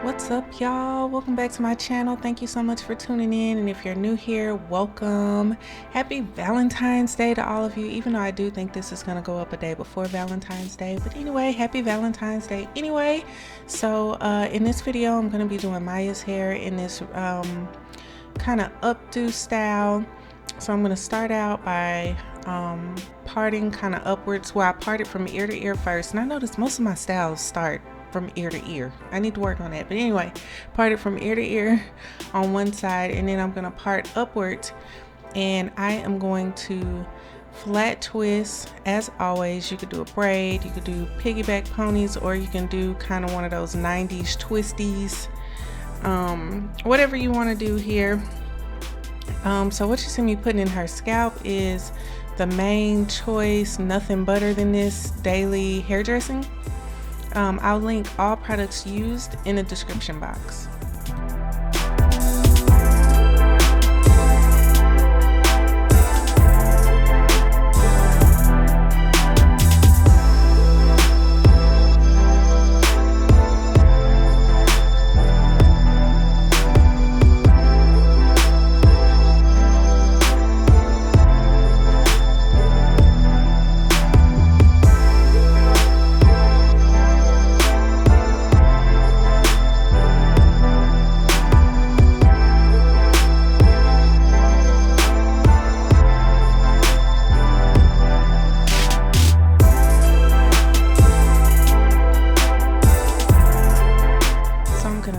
What's up, y'all? Welcome back to my channel. Thank you so much for tuning in, and if you're new here, welcome. Happy Valentine's Day to all of you, even though I do think this is going to go up a day before Valentine's Day, but anyway, happy Valentine's Day anyway. So in this video I'm going to be doing Maya's hair in this kind of updo style. So I'm going to start out by parting kind of upwards. Well, I parted from ear to ear first, and I noticed most of my styles start from ear to ear. I need to work on that, but anyway, parted from ear to ear on one side, and then I'm going to part upwards, and I am going to flat twist. As always, you could do a braid, you could do piggyback ponies, or you can do kind of one of those 90s twisties, whatever you want to do here. So what you see me putting in her scalp is the main choice Nothing Butter Than This daily hairdressing. I'll link all products used in the description box.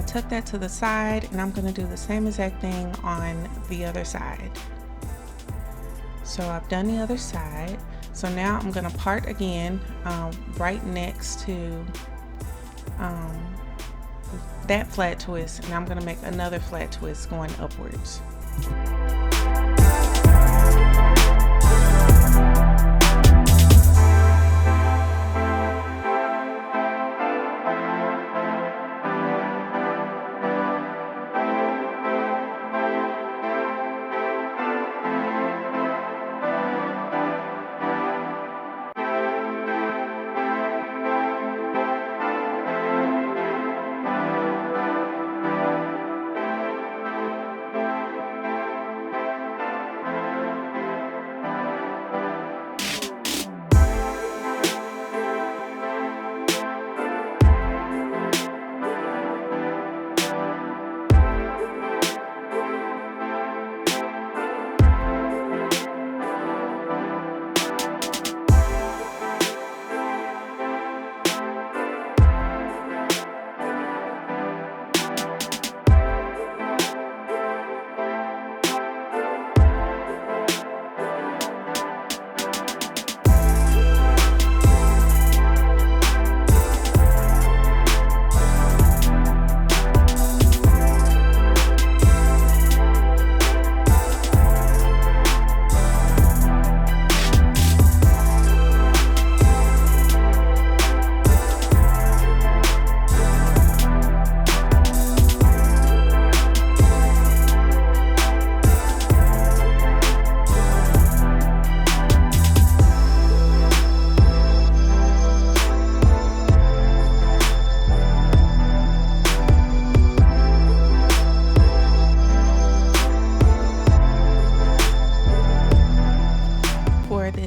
Tuck that to the side, and I'm going to do the same exact thing on the other side. So I've done the other side. So now I'm going to part again right next to that flat twist, and I'm going to make another flat twist going upwards.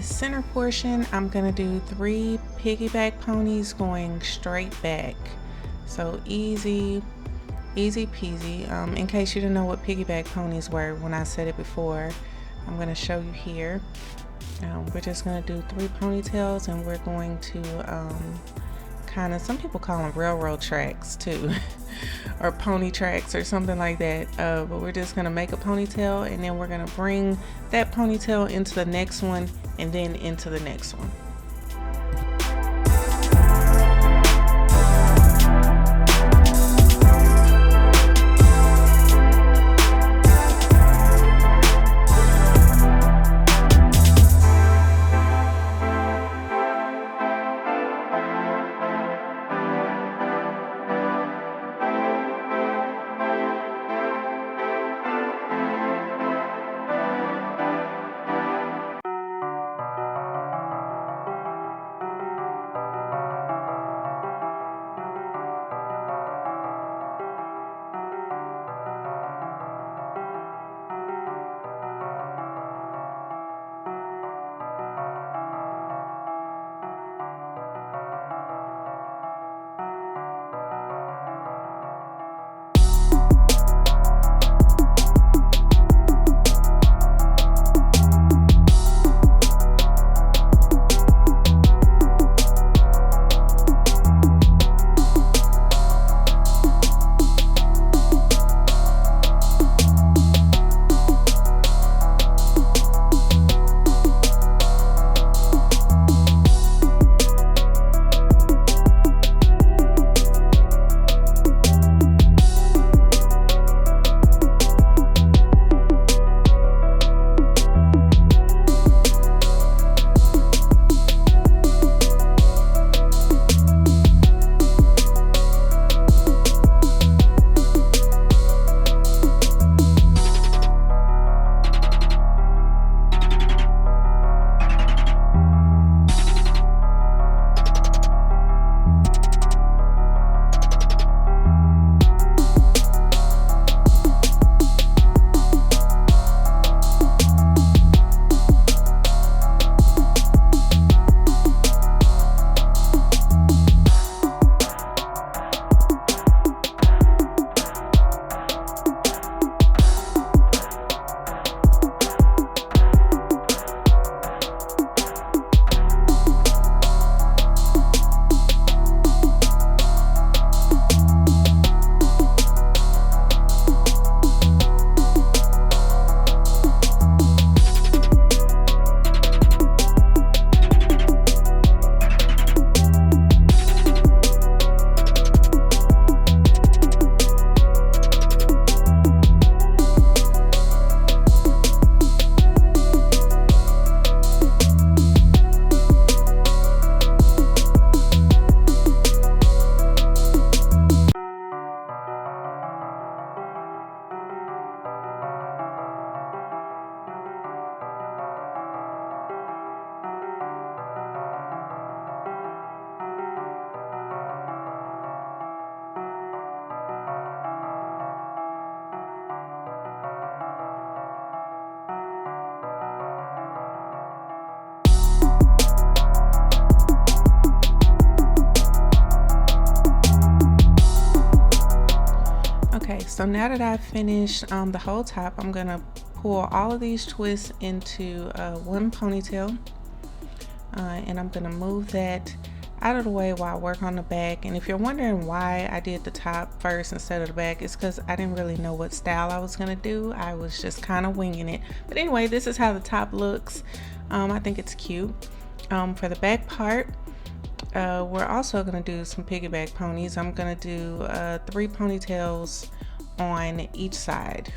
Center portion, I'm gonna do 3 piggyback ponies going straight back. So easy peasy. In case you didn't know what piggyback ponies were when I said it before, I'm gonna show you here. We're just gonna do 3 ponytails, and we're going to kind of, some people call them railroad tracks too or pony tracks or something like that, but we're just gonna make a ponytail, and then we're gonna bring that ponytail into the next one, and then into the next one. So now that I've finished the whole top, I'm gonna pull all of these twists into one ponytail, and I'm gonna move that out of the way while I work on the back. And if you're wondering why I did the top first instead of the back, it's because I didn't really know what style I was gonna do. I was just kind of winging it. But anyway, this is how the top looks. I think it's cute. For the back part, we're also gonna do some piggyback ponies. I'm gonna do 3 ponytails on each side.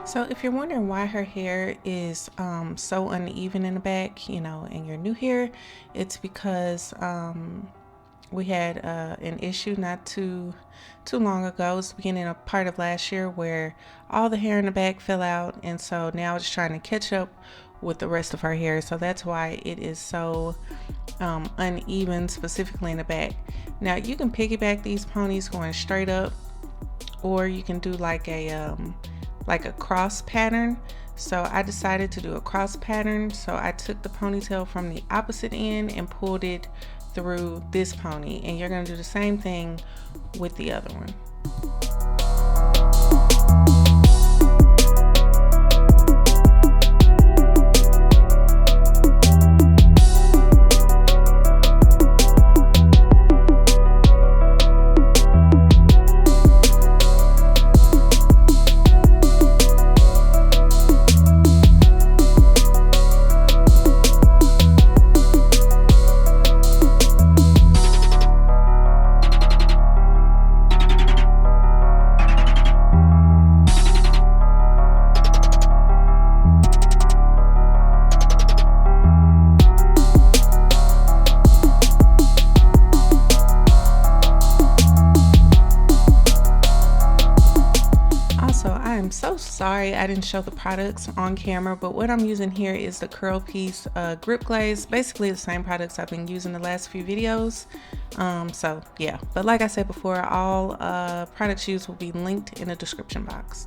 So if you're wondering why her hair is so uneven in the back, you know, and you're new here, it's because we had an issue not too long ago. It was the beginning of part of last year where all the hair in the back fell out, and so now it's trying to catch up with the rest of her hair. So that's why it is so uneven, specifically in the back. Now you can piggyback these ponies going straight up, or you can do like a cross pattern. So I decided to do a cross pattern. So I took the ponytail from the opposite end and pulled it through this pony, and you're going to do the same thing with the other one. I'm so sorry I didn't show the products on camera, but what I'm using here is the Curl Piece Grip Glaze, basically the same products I've been using the last few videos. So yeah, but like I said before, all products used will be linked in the description box.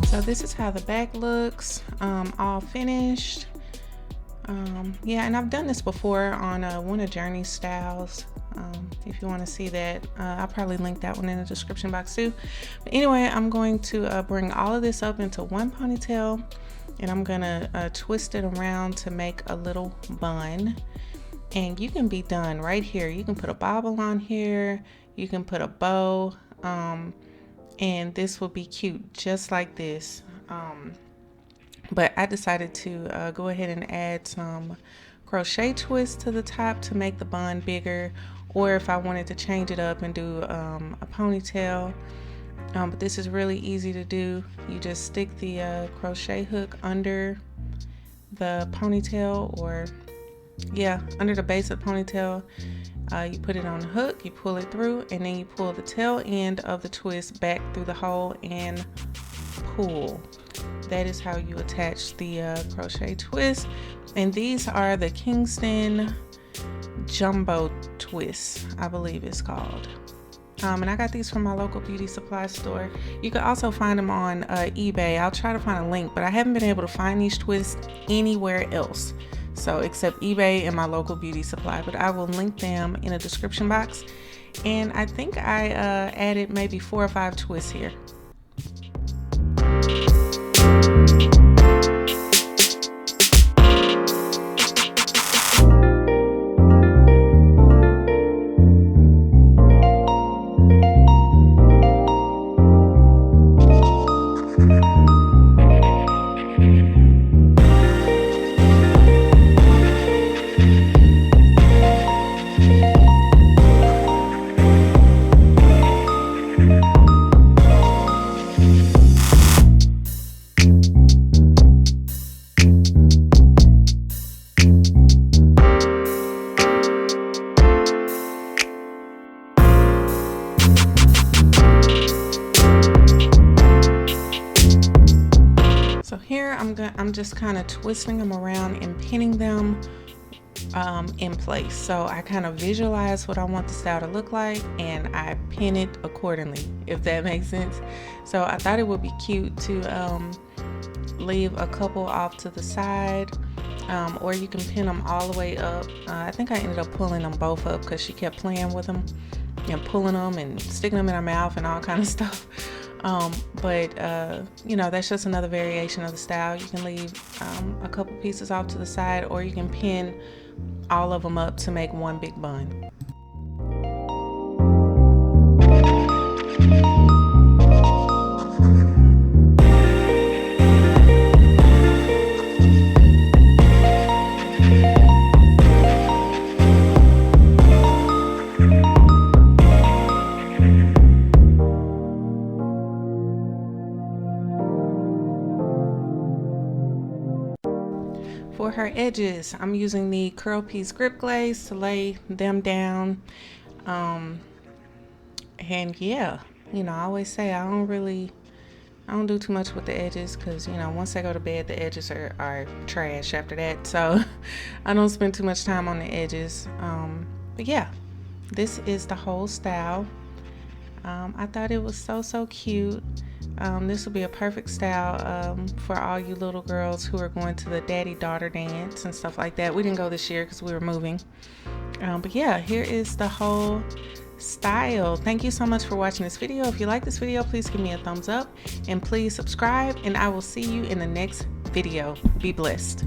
So this is how the back looks, all finished. Yeah, and I've done this before on one of Journey's styles. If you want to see that, I'll probably link that one in the description box too. But anyway, I'm going to bring all of this up into one ponytail, and I'm gonna twist it around to make a little bun. And you can be done right here. You can put a bobble on here, you can put a bow, and this will be cute just like this. But I decided to go ahead and add some crochet twists to the top to make the bun bigger, or if I wanted to change it up and do a ponytail. But this is really easy to do. You just stick the crochet hook under the ponytail, or yeah, under the base of the ponytail. You put it on the hook, you pull it through, and then you pull the tail end of the twist back through the hole and pull. That is how you attach the crochet twist. And these are the Kingston Jumbo Twists, I believe it's called. And I got these from my local beauty supply store. You can also find them on eBay. I'll try to find a link, but I haven't been able to find these twists anywhere else, so except eBay and my local beauty supply. But I will link them in the description box. And I think I added maybe 4 or 5 twists here. So here I'm just kind of twisting them around and pinning them in place. So I kind of visualize what I want the style to look like, and I pin it accordingly, if that makes sense. So I thought it would be cute to leave a couple off to the side, or you can pin them all the way up. I think I ended up pulling them both up because she kept playing with them and pulling them and sticking them in her mouth and all kind of stuff. You know, that's just another variation of the style. You can leave a couple pieces off to the side, or you can pin all of them up to make one big bun. For her edges, I'm using the Curl Piece Grip Glaze to lay them down. And yeah, you know, I always say I don't do too much with the edges, because, you know, once I go to bed, the edges are trash after that. So I don't spend too much time on the edges. But yeah, this is the whole style. I thought it was so cute. This will be a perfect style for all you little girls who are going to the daddy-daughter dance and stuff like that. We didn't go this year because we were moving. But yeah, here is the whole style. Thank you so much for watching this video. If you like this video, please give me a thumbs up and please subscribe, and I will see you in the next video. Be blessed.